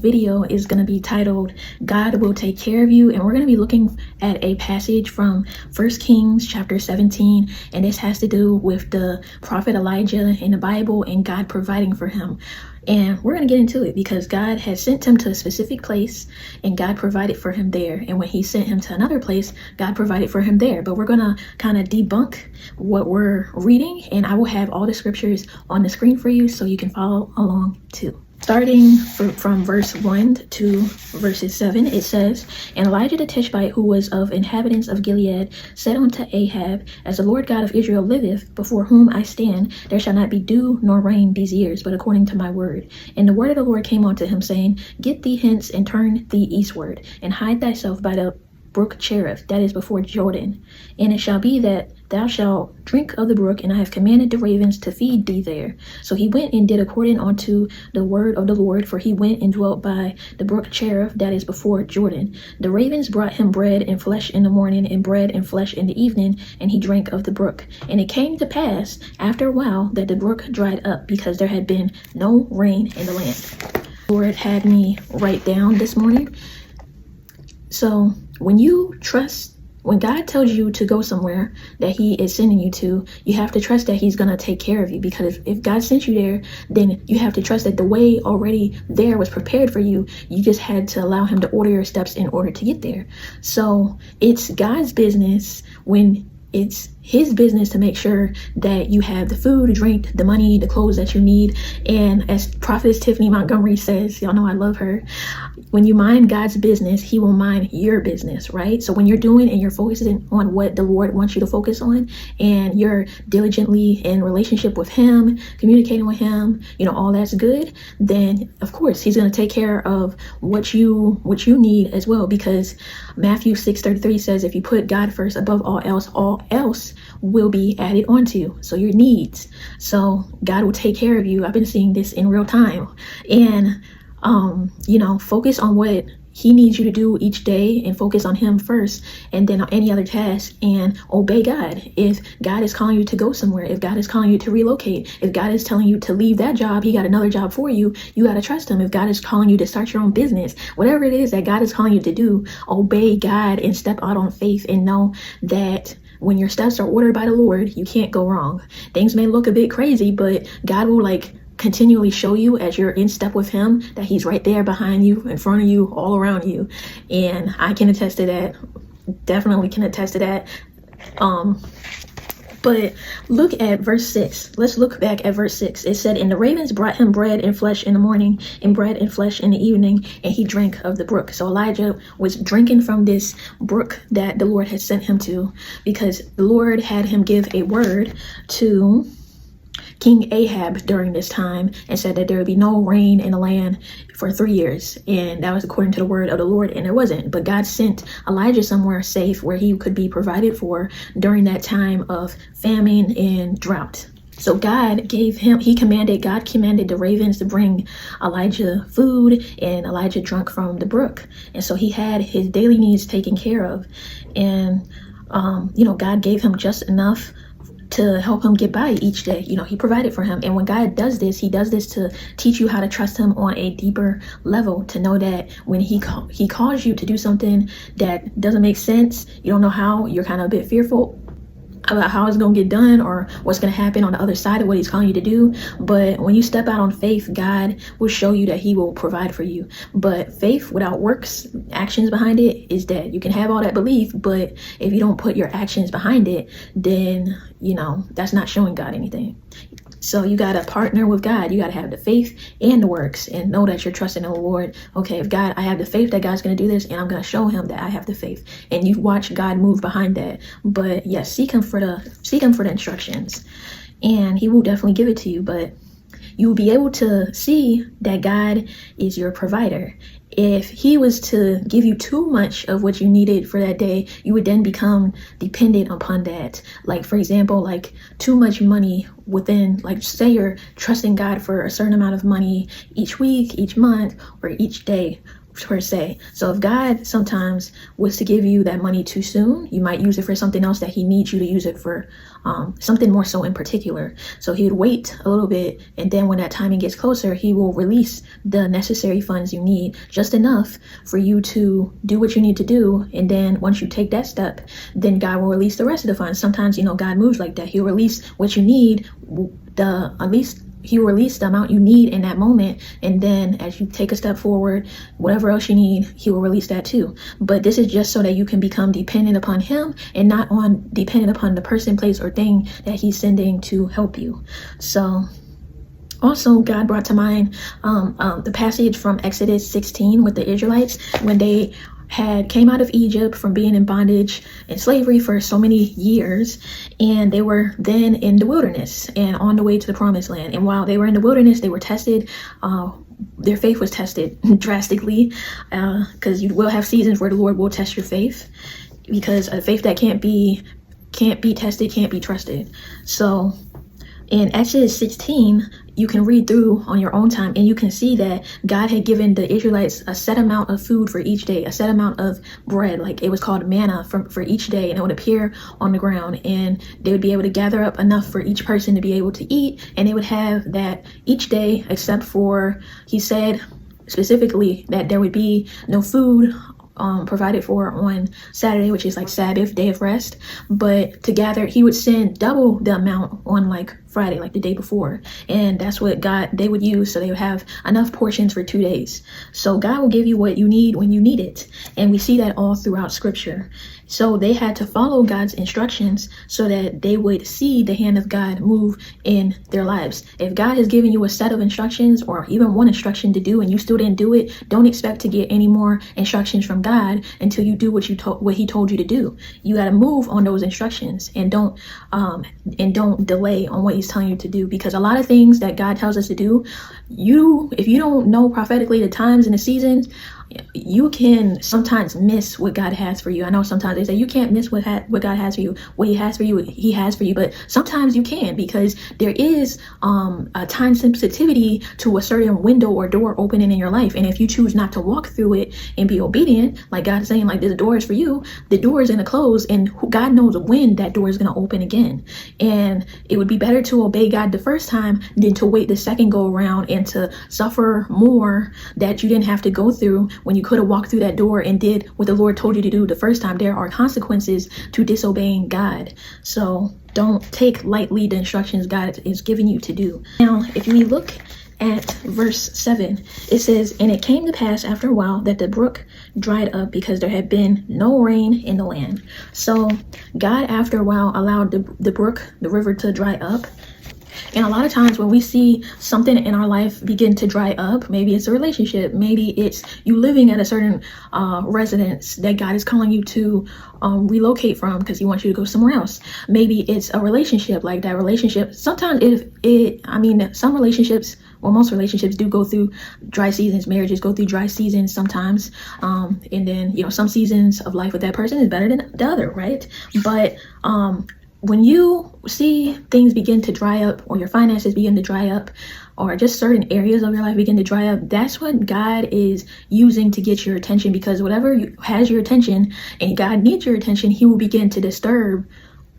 video is going to be titled God Will Take Care of You, and we're going to be looking at a passage from 1 Kings chapter 17, and this has to do with the prophet Elijah in the Bible and God providing for him. And we're going to get into it because God had sent him to a specific place and God provided for him there. And when he sent him to another place, God provided for him there. But we're going to kind of debunk what we're reading, and I will have all the scriptures on the screen for you so you can follow along too. Starting from verse 1 to verses 7, it says, And Elijah the Tishbite, who was of inhabitants of Gilead, said unto Ahab, As the Lord God of Israel liveth, before whom I stand, there shall not be dew nor rain these years, but according to my word. And the word of the Lord came unto him, saying, Get thee hence, and turn thee eastward, and hide thyself by the brook Cherith, that is before Jordan. And it shall be that thou shalt drink of the brook, and I have commanded the ravens to feed thee there. So he went and did according unto the word of the Lord, for he went and dwelt by the brook Cherith, that is before Jordan. The ravens brought him bread and flesh in the morning, and bread and flesh in the evening, and he drank of the brook. And it came to pass after a while that the brook dried up, because there had been no rain in the land. The Lord had me write down this morning. So when God tells you to go somewhere that he is sending you to, you have to trust that he's going to take care of you, because if God sent you there, then you have to trust that the way already there was prepared for you. You just had to allow him to order your steps in order to get there. So it's God's business when it's his business to make sure that you have the food, the drink, the money, the clothes that you need. And as Prophetess Tiffany Montgomery says, y'all know I love her, when you mind God's business, he will mind your business, right? So when you're doing and you're focusing on what the Lord wants you to focus on, and you're diligently in relationship with him, communicating with him, all that's good, then of course he's going to take care of what you need as well, because Matthew 6:33 says, if you put God first above all else will be added onto you. So your needs. So God will take care of you. I've been seeing this in real time. And focus on what he needs you to do each day, and focus on him first, and then on any other task, and obey God. If God is calling you to go somewhere, if God is calling you to relocate, if God is telling you to leave that job, he got another job for you, you got to trust him. If God is calling you to start your own business, whatever it is that God is calling you to do, obey God and step out on faith, and know that when your steps are ordered by the Lord, you can't go wrong. Things may look a bit crazy, but God will continually show you as you're in step with him that he's right there behind you, in front of you, all around you. And I can attest to that. Definitely can attest to that. But look at verse 6. Let's look back at verse 6. It said, And the ravens brought him bread and flesh in the morning, and bread and flesh in the evening, and he drank of the brook. So Elijah was drinking from this brook that the Lord had sent him to, because the Lord had him give a word to King Ahab during this time, and said that there would be no rain in the land for 3 years. And that was according to the word of the Lord, and there wasn't. But God sent Elijah somewhere safe where he could be provided for during that time of famine and drought. So God commanded the ravens to bring Elijah food, and Elijah drank from the brook. And so he had his daily needs taken care of. And, God gave him just enough to help him get by each day. He provided for him. And when God does this, he does this to teach you how to trust him on a deeper level, to know that when he calls you to do something that doesn't make sense, you don't know how, you're kind of a bit fearful about how it's going to get done or what's going to happen on the other side of what he's calling you to do. But when you step out on faith, God will show you that he will provide for you. But faith without works, actions behind it, is dead. You can have all that belief, but if you don't put your actions behind it, then that's not showing God anything. So you got to partner with God. You got to have the faith and the works, and know that you're trusting in the Lord. Okay, if I have the faith that God's going to do this, and I'm going to show him that I have the faith, and you watch God move behind that. But yes, seek him for the instructions, and he will definitely give it to you. But you will be able to see that God is your provider. If he was to give you too much of what you needed for that day, you would then become dependent upon that. For example, too much money within, say you're trusting God for a certain amount of money each week, each month, or each day. per se. So if God sometimes was to give you that money too soon, you might use it for something else that he needs you to use it for, something more so in particular. So he would wait a little bit, and then when that timing gets closer, he will release the necessary funds you need, just enough for you to do what you need to do. And then once you take that step, then God will release the rest of the funds. Sometimes, God moves like that. He'll release what you need, he will release the amount you need in that moment, and then as you take a step forward, whatever else you need, he will release that too. But this is just so that you can become dependent upon him and not dependent upon the person, place, or thing that he's sending to help you. So also, God brought to mind the passage from Exodus 16 with the Israelites when they came out of Egypt from being in bondage and slavery for so many years, and they were then in the wilderness and on the way to the promised land. And while they were in the wilderness, they were tested. Their faith was tested drastically, because you will have seasons where the Lord will test your faith, because a faith that can't be tested can't be trusted. So in Exodus 16, you can read through on your own time, and you can see that God had given the Israelites a set amount of food for each day, a set amount of bread, like it was called manna for each day, and it would appear on the ground, and they would be able to gather up enough for each person to be able to eat, and they would have that each day, except for, he said specifically that there would be no food provided for on Saturday, which is like Sabbath, day of rest. But to gather, he would send double the amount on like Friday, like the day before, and that's what they would use, so they would have enough portions for 2 days. So God will give you what you need when you need it, and we see that all throughout scripture. So they had to follow God's instructions so that they would see the hand of God move in their lives. If God has given you a set of instructions, or even one instruction to do, and you still didn't do it, don't expect to get any more instructions from God until you do what he told you to do. You got to move on those instructions, and don't delay on what he's telling you to do, because a lot of things that God tells us to do, if you don't know prophetically the times and the seasons, you can sometimes miss what God has for you. I know sometimes they say you can't miss what God has for you. What he has for you, he has for you. But sometimes you can, because there is a time sensitivity to a certain window or door opening in your life. And if you choose not to walk through it and be obedient, like God is saying, like, this door is for you, the door is going to close, and God knows when that door is going to open again. And it would be better to obey God the first time than to wait the second go around and to suffer more that you didn't have to go through when you could have walked through that door and did what the Lord told you to do the first time. There are consequences to disobeying God. So don't take lightly the instructions God is giving you to do. Now, if we look at verse 7, it says, "And it came to pass after a while that the brook dried up, because there had been no rain in the land." So God, after a while, allowed the brook, the river, to dry up. And a lot of times when we see something in our life begin to dry up, maybe it's a relationship, maybe it's you living at a certain residence that God is calling you to relocate from because he wants you to go somewhere else. Maybe it's a relationship, like that relationship. Sometimes some relationships, well, most relationships do go through dry seasons. Marriages go through dry seasons sometimes. And then, some seasons of life with that person is better than the other, right? But when you see things begin to dry up, or your finances begin to dry up, or just certain areas of your life begin to dry up, that's what God is using to get your attention, because whatever has your attention and God needs your attention, he will begin to disturb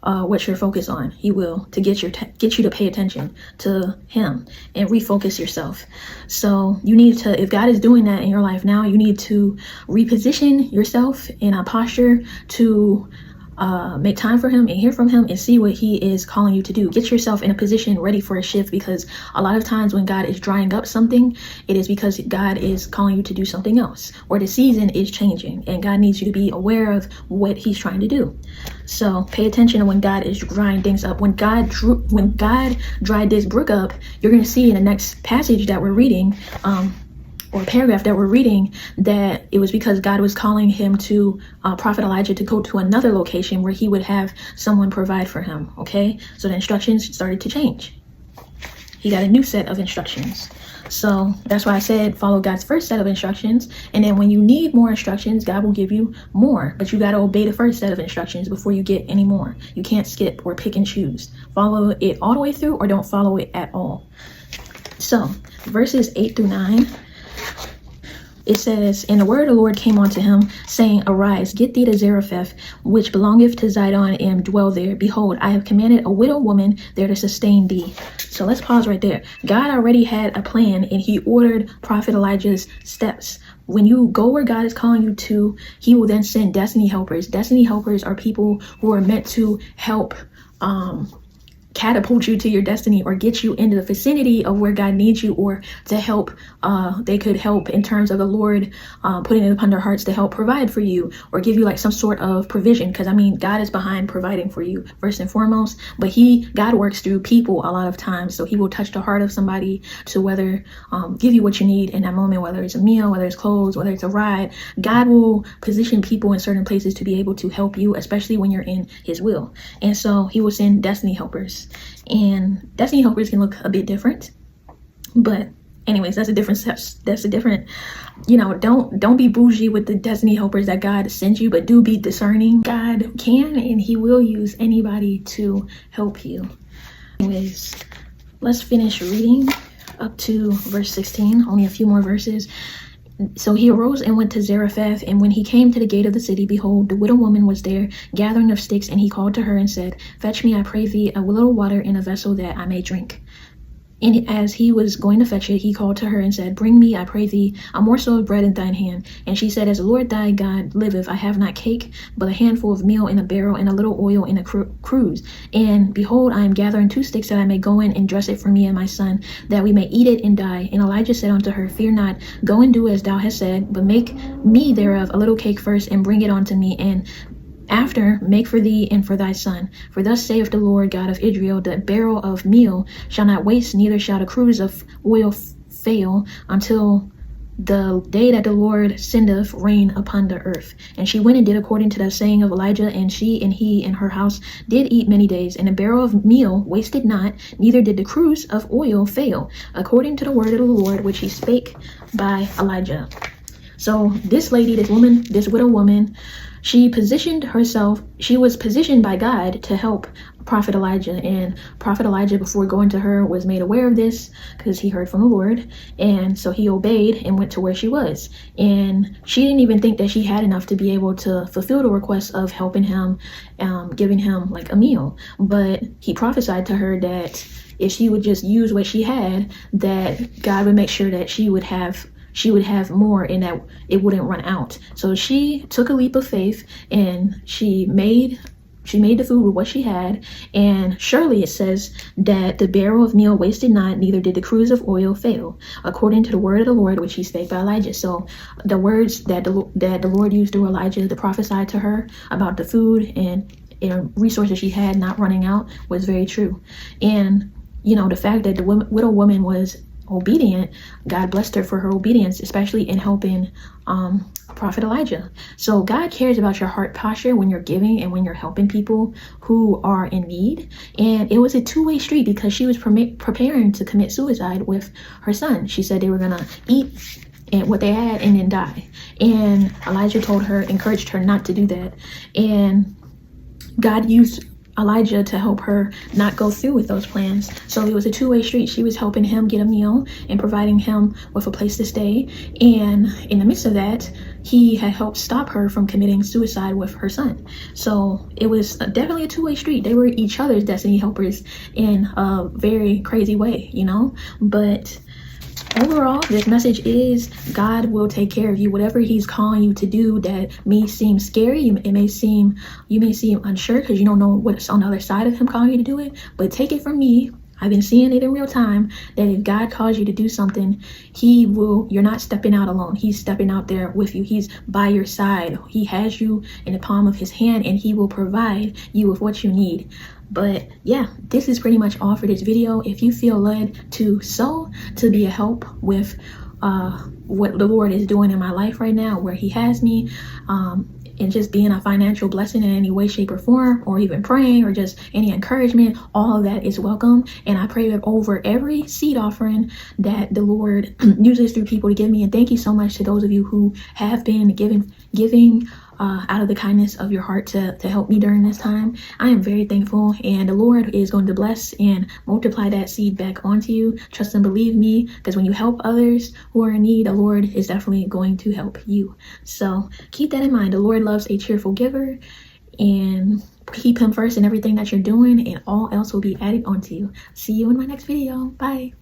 what you're focused on. He will, to get you to pay attention to him and refocus yourself. So you need to, if God is doing that in your life now, you need to reposition yourself in a posture to make time for him and hear from him and see what he is calling you to do. Get yourself in a position ready for a shift, because a lot of times when God is drying up something, it is because God is calling you to do something else, or the season is changing and God needs you to be aware of what he's trying to do. So pay attention to when God is drying things up. When God dried this brook up, you're going to see in the next passage that we're reading, or paragraph that we're reading, that it was because God was calling him to Prophet Elijah to go to another location where he would have someone provide for him. Okay, so the instructions started to change. He got a new set of instructions. So that's why I said follow God's first set of instructions, and then when you need more instructions, God will give you more. But you got to obey the first set of instructions before you get any more. You can't skip or pick and choose. Follow it all the way through, or don't follow it at all. So verses 8 through 9. it says, and the word of the Lord came unto him, saying, Arise, get thee to Zarephath, which belongeth to Zidon, and dwell there. Behold, I have commanded a widow woman there to sustain thee. So let's pause right there. God already had a plan, and he ordered Prophet Elijah's steps. When you go where God is calling you to, he will then send destiny helpers. Destiny helpers are people who are meant to help catapult you to your destiny, or get you into the vicinity of where God needs you, or to help. They could help in terms of the Lord putting it upon their hearts to help provide for you, or give you like some sort of provision. Because I mean, God is behind providing for you first and foremost, but God works through people a lot of times. So he will touch the heart of somebody to whether give you what you need in that moment, whether it's a meal, whether it's clothes, whether it's a ride. God will position people in certain places to be able to help you, especially when you're in his will. And so he will send destiny helpers. And destiny helpers can look a bit different, but anyways, that's a different, don't be bougie with the destiny helpers that God sends you, but do be discerning. God can and he will use anybody to help you. Anyways, let's finish reading up to verse 16, only a few more verses. So he arose and went to Zarephath, and when he came to the gate of the city, behold, the widow woman was there, gathering of sticks, and he called to her and said, Fetch me, I pray thee, a little water in a vessel that I may drink. And as he was going to fetch it, he called to her and said, Bring me, I pray thee, a morsel of bread in thine hand. And she said, As the Lord thy God liveth, I have not cake, but a handful of meal in a barrel, and a little oil in a cruse. And behold, I am gathering 2 sticks, that I may go in and dress it for me and my son, that we may eat it and die. And Elijah said unto her, Fear not, go and do as thou hast said, but make me thereof a little cake first, and bring it unto me, and after make for thee and for thy son. For thus saith the Lord God of Israel, the barrel of meal shall not waste, neither shall the cruse of oil fail, until the day that the Lord sendeth rain upon the earth. And she went and did according to the saying of Elijah, and she and he and her house did eat many days. And the barrel of meal wasted not, neither did the cruse of oil fail, according to the word of the Lord which he spake by Elijah. So this lady, this widow woman, she was positioned by God to help Prophet Elijah. And Prophet Elijah, before going to her, was made aware of this because he heard from the Lord. And so he obeyed and went to where she was. And she didn't even think that she had enough to be able to fulfill the request of helping him, giving him like a meal. But he prophesied to her that if she would just use what she had, that God would make sure that she would have more, and that it wouldn't run out. So she took a leap of faith, and she made the food with what she had. And surely it says that the barrel of meal wasted not, neither did the cruse of oil fail, according to the word of the Lord which he spake by Elijah. So the words that the Lord used through Elijah to prophesy to her about the food and resources she had not running out was very true. And the fact that the widow woman was obedient, God blessed her for her obedience, especially in helping Prophet Elijah. So God cares about your heart posture when you're giving and when you're helping people who are in need. And it was a two-way street, because she was preparing to commit suicide with her son. She said they were gonna eat and what they had and then die. And Elijah encouraged her not to do that. And God used Elijah to help her not go through with those plans. So it was a two-way street. She was helping him get a meal and providing him with a place to stay. And in the midst of that, he had helped stop her from committing suicide with her son. So it was definitely a two-way street. They were each other's destiny helpers in a very crazy way, But overall, this message is God will take care of you. Whatever he's calling you to do that may seem scary, you may seem unsure because you don't know what's on the other side of him calling you to do it. But take it from me, I've been seeing it in real time, that if God calls you to do something, you're not stepping out alone. He's stepping out there with you. He's by your side. He has you in the palm of his hand, and he will provide you with what you need. But yeah, this is pretty much all for this video. If you feel led to sow, to be a help with what the Lord is doing in my life right now, where he has me, and just being a financial blessing in any way, shape, or form, or even praying, or just any encouragement, all of that is welcome. And I pray that over every seed offering that the Lord uses through people to give me. And thank you so much to those of you who have been giving out of the kindness of your heart to help me during this time. I am very thankful, and the Lord is going to bless and multiply that seed back onto you. Trust and believe me, because when you help others who are in need, the Lord is definitely going to help you. So keep that in mind. The Lord loves a cheerful giver, and keep him first in everything that you're doing, and all else will be added onto you. See you in my next video. Bye.